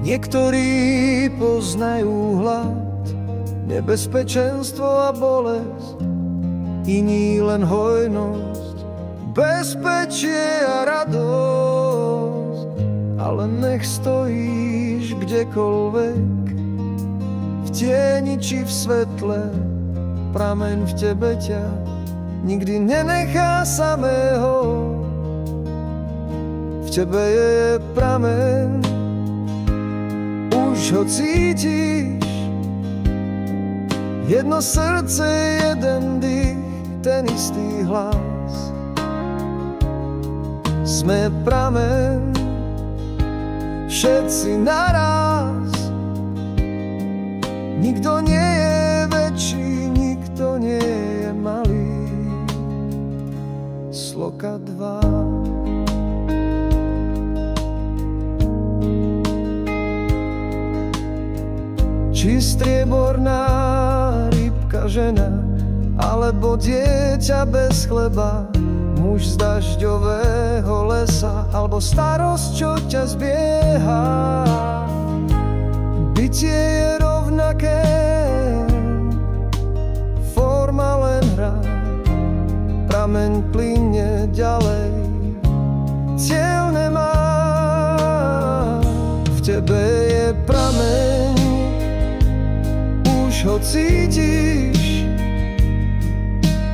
Niektorí poznajú hlad, nebezpečenstvo a bolesť, iní len hojnosť, bezpečie a radosť. Ale nech stojíš kdekoľvek, v tieni či v svetle, prameň v tebe ťa nikdy nenechá samého. V tebe je prameň, už ho cítiš, jedno srdce, jeden dých, ten istý hlas. Sme prameň, všetci naraz. Nikto nie je väčší, nikto nie je malý. Sloka 2. Či strieborná rybka žena, alebo dieťa bez chleba, muž z dažďového lesa, alebo starosť, čo ťa zbieha. Bytie je rovnaké, forma len hra, prameň plynie ďalej, cieľ nemá. V tebe je prameň, už ho cítiš,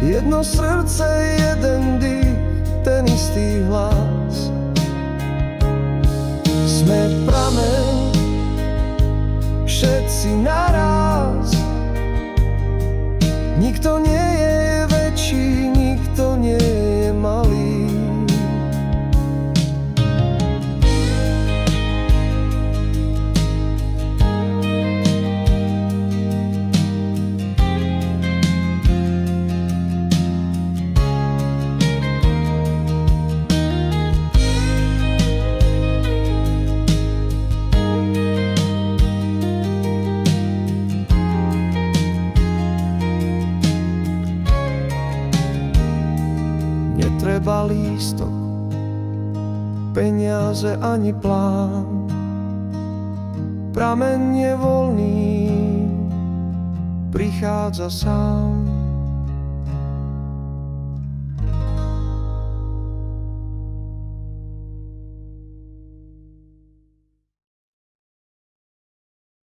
jedno srdce, jeden dých, ten istý hlas. Sme prameň, všetci naraz. Nikto nie je väčší, nikto nie je malý. Netreba lístok, peniaze ani plán. Prameň je voľný, prichádza sám.